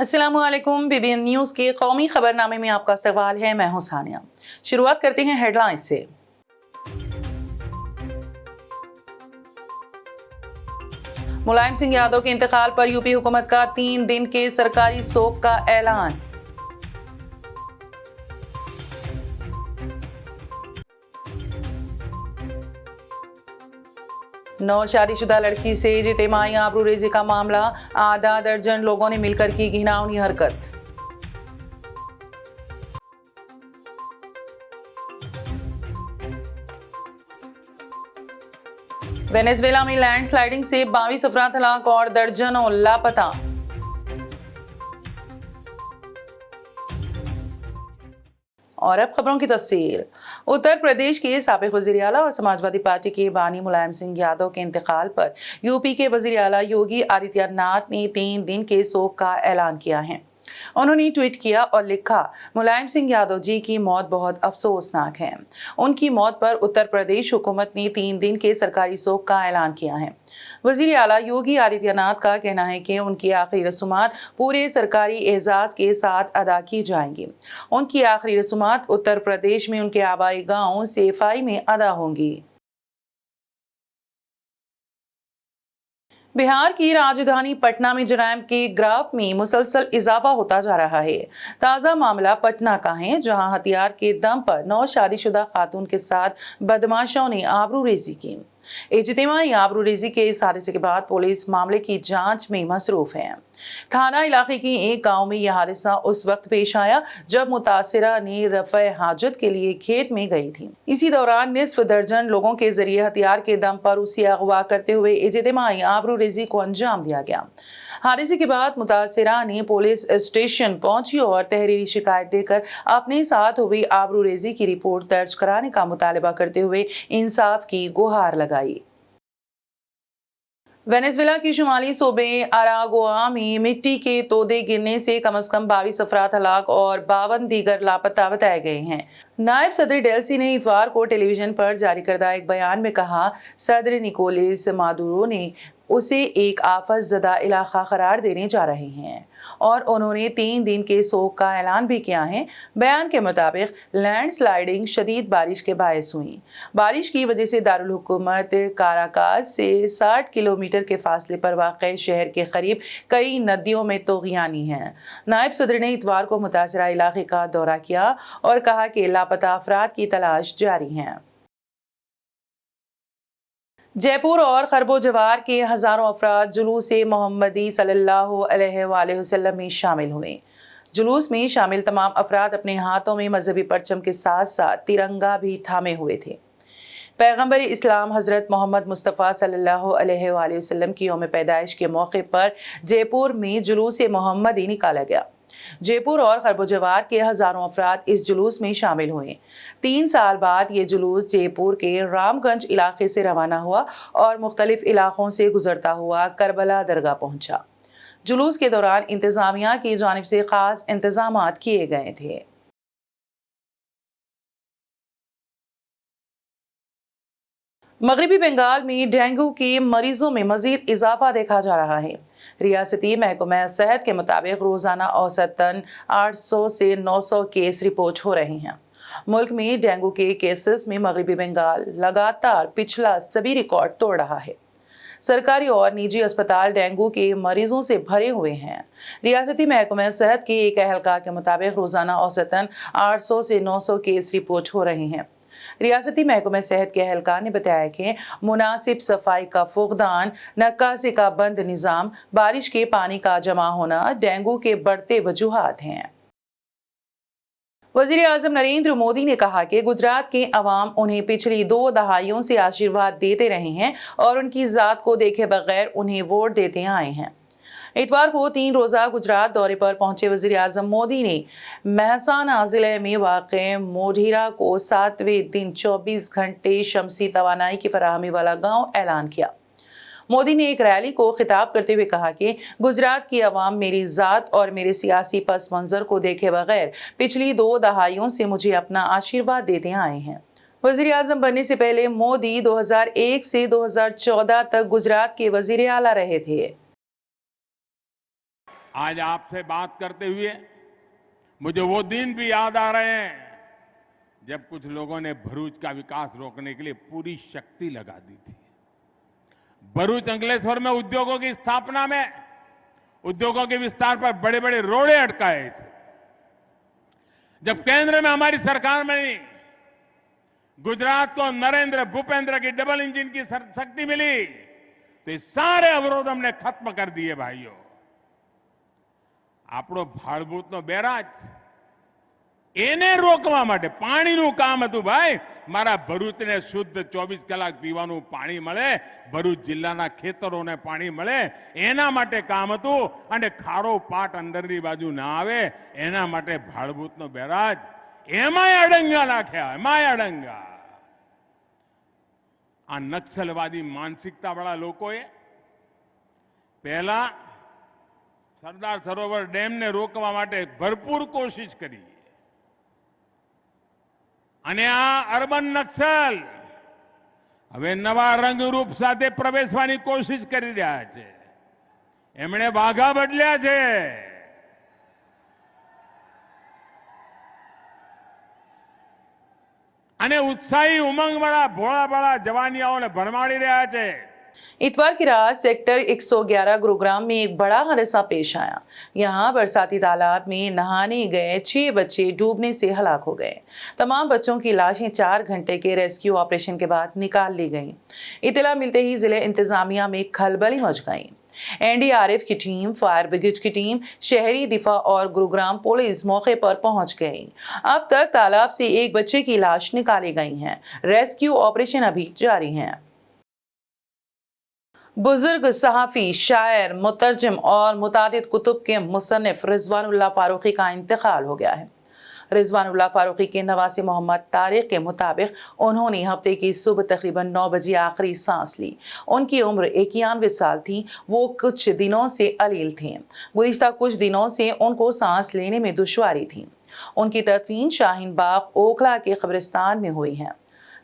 अस्सलामुअलैकुम। BBN news के कौमी खबरनामे में आपका इस्तकबाल है। मैं हूं सानिया। शुरुआत करते हैं हेडलाइंस से। मुलायम सिंह यादव के इंतकाल पर यूपी हुकूमत का 3 दिन के सरकारी शोक का ऐलान। नौ शादीशुदा लड़की से जितेमाई आबरूरेजी का मामला, आधा दर्जन लोगों ने मिलकर की घिनौनी हरकत। वेनेजुएला में लैंडस्लाइडिंग से 22 अफराद हलाक और दर्जनों लापता। और अब खबरों की तफसील। उत्तर प्रदेश के साबिक वज़ीर आला और समाजवादी पार्टी के बानी मुलायम सिंह यादव के इंतकाल पर यूपी के वज़ीर आला योगी आदित्यनाथ ने 3 दिन के शोक का ऐलान किया है। उन्होंने ट्वीट किया और लिखा, मुलायम सिंह यादव जी की मौत बहुत अफसोसनाक है। उनकी मौत पर उत्तर प्रदेश हुकूमत ने 3 दिन के सरकारी शोक का ऐलान किया है। वज़ीर आला योगी आदित्यनाथ का कहना है कि उनकी आखिरी रसूमात पूरे सरकारी एजाज के साथ अदा की जाएंगी। उनकी आखिरी रसूमात उत्तर प्रदेश में उनके आबाई गांव सेफाई में अदा होंगी। बिहार की राजधानी पटना में जराइम के ग्राफ में मुसलसल इजाफा होता जा रहा है। ताज़ा मामला पटना का है, जहां हथियार के दम पर 9 शादीशुदा खातून के साथ बदमाशों ने आबरूरेजी की। इज्तिमाई आबरूरेजी के इस हादसे के बाद पुलिस मामले की जांच में मसरूफ है। थाना इलाके के एक गांव में यह हादसा उस वक्त पेश आया जब मुतासिरा ने रफ़े हाजत के लिए खेत में गई थी। इसी दौरान निस्फ दर्जन लोगों के जरिए हथियार के दम पर उसे अगवा करते हुए इज्तिमाई आबरूरेजी को अंजाम दिया गया। हादसे के बाद मुतासिरा ने पुलिस स्टेशन पहुंची और तहरीरी शिकायत देकर अपने साथ हुई आबरूरेजी की रिपोर्ट दर्ज कराने का मुतालबा करते हुए इंसाफ की गुहार लगाई। वेनेजुएला की शुमाली सूबे अरागोआ में मिट्टी के तोदे गिरने से कम से कम 22 अफराद हलाक और 52 दीगर लापता बताए गए हैं। नायब सदर डेल्सी ने इतवार को टेलीविजन पर जारी करदा एक बयान में कहा, सदर निकोलस मादुरो ने उसे एक आफत ज़दा इलाका करार देने जा रहे हैं और उन्होंने 3 दिन के शोक का ऐलान भी किया है। बयान के मुताबिक लैंडस्लाइडिंग शदीद बारिश के बायस हुई। बारिश की वजह से दारुल हुकूमत काराकास से 60 किलोमीटर के फासले पर वाक़ शहर के करीब कई नदियों में तोग़यानी है। नायब सदर ने इतवार को मुतासरा इलाके का दौरा किया और कहा कि लापता अफराद की तलाश जारी है। जयपुर और खरबोजवार के हजारों अफराद जुलूस मोहम्मदी सल्लल्लाहु अलैहि वसल्लम में शामिल हुए। जुलूस में शामिल तमाम अफराद अपने हाथों में मजहबी परचम के साथ साथ तिरंगा भी थामे हुए थे। पैगंबर इस्लाम हज़रत मोहम्मद मुस्तफ़ा सल्लल्लाहु अलैहि वसल्लम की यौम पैदाइश के मौके पर जयपुर में जुलूस मोहम्मदी निकाला गया। जयपुर और खरबोजवार के हजारों अफराद इस जुलूस में शामिल हुए। 3 साल बाद ये जुलूस जयपुर के रामगंज इलाके से रवाना हुआ और मुख्तलिफ इलाकों से गुजरता हुआ करबला दरगाह पहुंचा। जुलूस के दौरान इंतजामिया की जानिब से खास इंतजामात किए गए थे। मगरबी बंगाल में डेंगू के मरीजों में मजीद इजाफा देखा जा रहा है। रियासती महकमा सेहत के मुताबिक रोजाना औसतन 800 से 900 केस रिपोर्ट हो रहे हैं। मुल्क में डेंगू के केसेस में मगरबी बंगाल लगातार पिछला सभी रिकॉर्ड तोड़ रहा है। सरकारी और निजी अस्पताल डेंगू के मरीजों से भरे हुए हैं। रियासती महकमा सेहत के एक एहलकार के मुताबिक रोजाना औसतन 800 से 900 केस रिपोर्ट हो रहे हैं। रियासती महकमा सेहत के एहलकार ने बताया कि मुनासिब सफाई का फुकदान, नक्काशी का बंद निज़ाम, बारिश के पानी का जमा होना डेंगू के बढ़ते वजूहात हैं। वज़ीर आज़म नरेंद्र मोदी ने कहा कि गुजरात के अवाम उन्हें पिछली 2 दहाइयों से आशीर्वाद देते रहे हैं और उनकी ज़ात को देखे बगैर उन्हें वोट देते आए हैं। इतवार को 3 रोज़ा गुजरात दौरे पर पहुंचे वज़ीर आज़म मोदी ने महसाना जिले में वाक़े मोढेरा को 7वें दिन 24 घंटे शमसी तवानाई की फराहमी वाला गांव ऐलान किया। मोदी ने एक रैली को खिताब करते हुए कहा कि गुजरात की अवाम मेरी ज़ात और मेरे सियासी पस मंज़र को देखे बगैर पिछली 2 दहाइयों से मुझे अपना आशीर्वाद देते आए हैं। वज़ीर आज़म बनने से पहले मोदी 2001 से 2014 तक गुजरात के वज़ीर आला रहे थे। आज आपसे बात करते हुए मुझे वो दिन भी याद आ रहे हैं जब कुछ लोगों ने भरूच का विकास रोकने के लिए पूरी शक्ति लगा दी थी। भरूच अंकलेश्वर में उद्योगों की स्थापना में, उद्योगों के विस्तार पर बड़े बड़े रोड़े अटकाए थे। जब केंद्र में हमारी सरकार में गुजरात को नरेंद्र भूपेंद्र की डबल इंजन की शक्ति मिली तो ये सारे अवरोध हमने खत्म कर दिए। भाइयों, આપણો ભાડભૂતનો બેરાજ એને રોકવા માટે પાણીનું કામ હતું। ભાઈ, મારા ભરૂચને શુદ્ધ 24 કલાક પીવાનું પાણી મળે, ભરૂચ જિલ્લાના ખેતરોને પાણી મળે, એના માટે કામ હતું અને ખારો પાટ અંદરની બાજુ ના આવે એના માટે ભાડભૂતનો બેરાજ એમાંય અડંગા નાખ્યા, એમાંય અડંગા। આ નક્સલવાદી માનસિકતાવાળા લોકોએ પહેલા સરદાર સરોવર ડેમને રોકવા માટે ભરપૂર કોશિશ કરી અને આ અર્બન નક્સલ હવે નવા રંગરૂપ સાથે પ્રવેશવાની કોશિશ કરી રહ્યા છે। એમણે વાઘા બદલ્યા છે। અને ઉત્સાહી ઉમંગવાળા ભોળા જવાનિયાઓને ભરમાડી રહ્યા છે। इतवार की रात सेक्टर 111 गुरुग्राम में एक बड़ा हादसा पेश आया। यहाँ बरसाती तालाब में नहाने गए 6 बच्चे डूबने से हलाक हो गए। तमाम बच्चों की लाशें 4 घंटे के रेस्क्यू ऑपरेशन के बाद निकाल ली गईं। इत्तला मिलते ही जिले इंतजामिया में खलबली मच गई। एनडीआरएफ की टीम, फायर ब्रिगेड की टीम, शहरी दिफा और गुरुग्राम पुलिस मौके पर पहुंच गई। अब तक तालाब से एक बच्चे की लाश निकाली गई है। रेस्क्यू ऑपरेशन अभी जारी है। बुजुर्ग सहाफ़ी, शायर, मुतरजम और मुतादिद कुतुब के मुसन्निफ रिजवानुल्लाह फारूकी का इंतकाल हो गया है। रिजवानुल्लाह फारूकी के नवासे मोहम्मद तारिक के मुताबिक उन्होंने हफ्ते की सुबह तकरीबन 9 बजे आखिरी सांस ली। उनकी उम्र 91 साल थी। वो कुछ दिनों से अलील थे। गुज़िश्ता कुछ दिनों से उनको सांस लेने में दुश्वारी थी। उनकी तदफीन शाहीन बाग, ओखला के कब्रिस्तान में हुई है।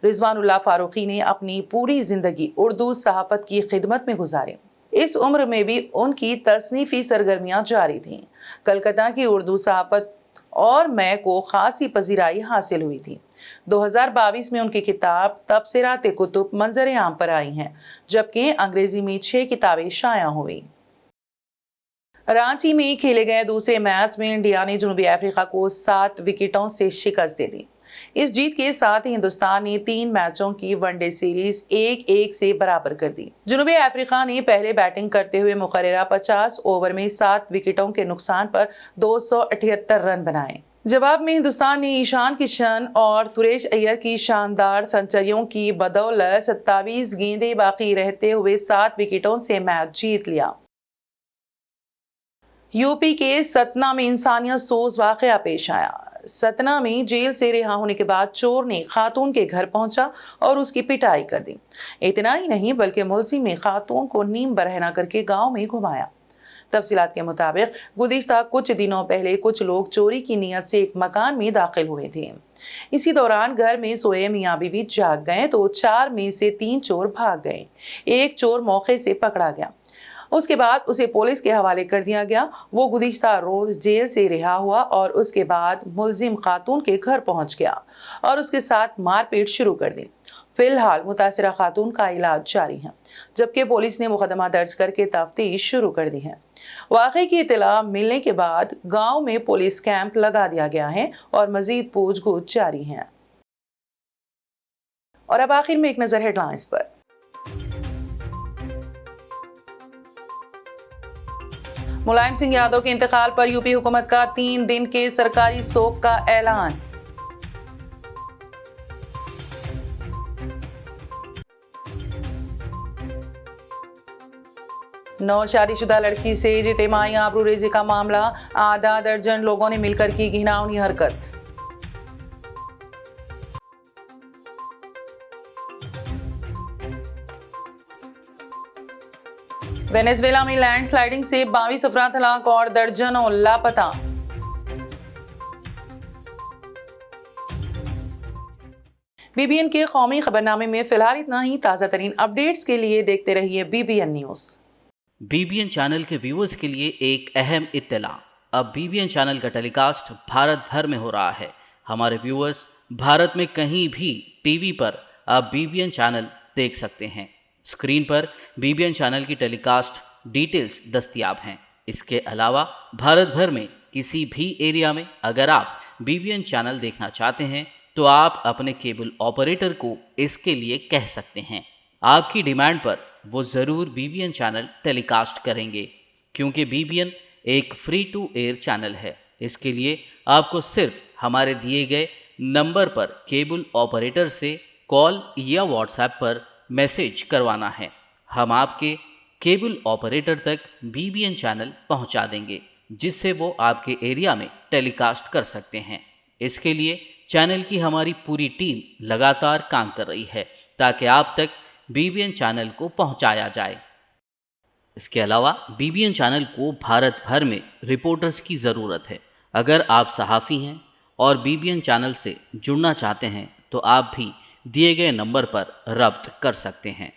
रिजवानुल्लाह फारूकी ने अपनी पूरी जिंदगी उर्दू सहाफत की खिदमत में गुजारी। इस उम्र में भी उनकी तसनीफी सरगर्मियां जारी थीं। कलकत्ता की उर्दू सहाफत और मैं को खासी पजीराई हासिल हुई थी। 2022 में उनकी किताब तबसरात कुतुब मंजर आम पर आई हैं, जबकि अंग्रेजी में 6 किताबें शाया हुई। रांची में खेले गए दूसरे मैच में इंडिया ने जनूबी अफ्रीका को 7 विकेटों से शिकस्त दे दी। इस जीत के साथ ही हिंदुस्तान ने 3 मैचों की वनडे सीरीज 1-1 से बराबर कर दी। जनूबी अफ्रीका ने पहले बैटिंग करते हुए मुकर्ररा 50 ओवर में 7 विकेटों के नुकसान पर 278 रन बनाए। जवाब में हिंदुस्तान ने ईशान किशन और सुरेश अय्यर की शानदार सेंचुरियों की बदौलत 27 गेंदें बाकी रहते हुए 7 विकेटों से मैच जीत लिया। यूपी के सतना में इंसानियत सोज वाकया पेश आया। सतना में जेल से रिहा होने के बाद चोर ने खातून के घर पहुंचा और उसकी पिटाई कर दी। इतना ही नहीं बल्कि मुलजिम ने खातून को नीम बरहना करके गांव में घुमाया। तफसीलात के मुताबिक गुज़िश्ता कुछ दिनों पहले कुछ लोग चोरी की नीयत से एक मकान में दाखिल हुए थे। इसी दौरान घर में सोए मियाँ बीवी जाग गए तो 4 में से 3 चोर भाग गए। एक चोर मौके से पकड़ा गया। उसके बाद उसे पुलिस के हवाले कर दिया गया। वो गुज़िश्ता रोज जेल से रिहा हुआ और उसके बाद मुलजिम खातून के घर पहुंच गया और उसके साथ मारपीट शुरू कर दी। फिलहाल मुतासिरा खातून का इलाज जारी है, जबकि पुलिस ने मुकदमा दर्ज करके तफ्तीश शुरू कर दी है। वाक़े की इत्तला मिलने के बाद गांव में पुलिस कैंप लगा दिया गया है और मजीद पूछगछ जारी है। और अब आखिर में एक नजर हेडलाइंस पर। मुलायम सिंह यादव के इंतकाल पर यूपी हुकूमत का 3 दिन के सरकारी शोक का ऐलान। नौ शादीशुदा लड़की से जितेमाई आबरूरेजी का मामला, आधा दर्जन लोगों ने मिलकर की घिनौनी हरकत। वेनेजुएला में लैंडस्लाइडिंग से 22 अफराद हलाक और दर्जनों लापता। बीबीएन के कौमी खबरनामे में फिलहाल इतना ही। ताज़ा तरीन अपडेट्स के लिए देखते रहिए बीबीएन न्यूज़। बीबीएन चैनल के व्यूअर्स के लिए एक अहम इत्तला। अब बीबीएन चैनल का टेलीकास्ट भारत भर में हो रहा है। हमारे व्यूअर्स भारत में कहीं भी टीवी पर अब बीबीएन चैनल देख सकते हैं। स्क्रीन पर बीबीएन चैनल की टेलीकास्ट डिटेल्स दस्तयाब हैं। इसके अलावा भारत भर में किसी भी एरिया में अगर आप बीबीएन चैनल देखना चाहते हैं तो आप अपने केबल ऑपरेटर को इसके लिए कह सकते हैं। आपकी डिमांड पर वो ज़रूर बीबीएन चैनल टेलीकास्ट करेंगे, क्योंकि बीबीएन एक फ्री टू एयर चैनल है। इसके लिए आपको सिर्फ हमारे दिए गए नंबर पर केबल ऑपरेटर से कॉल या व्हाट्सएप पर मैसेज करवाना है। हम आपके केबल ऑपरेटर तक बीबीएन चैनल पहुंचा देंगे, जिससे वो आपके एरिया में टेलीकास्ट कर सकते हैं। इसके लिए चैनल की हमारी पूरी टीम लगातार काम कर रही है ताकि आप तक बीबीएन चैनल को पहुंचाया जाए। इसके अलावा बीबीएन चैनल को भारत भर में रिपोर्टर्स की ज़रूरत है। अगर आप सहाफ़ी हैं और बीबीएन चैनल से जुड़ना चाहते हैं तो आप भी दिए गए नंबर पर रब्त कर सकते हैं।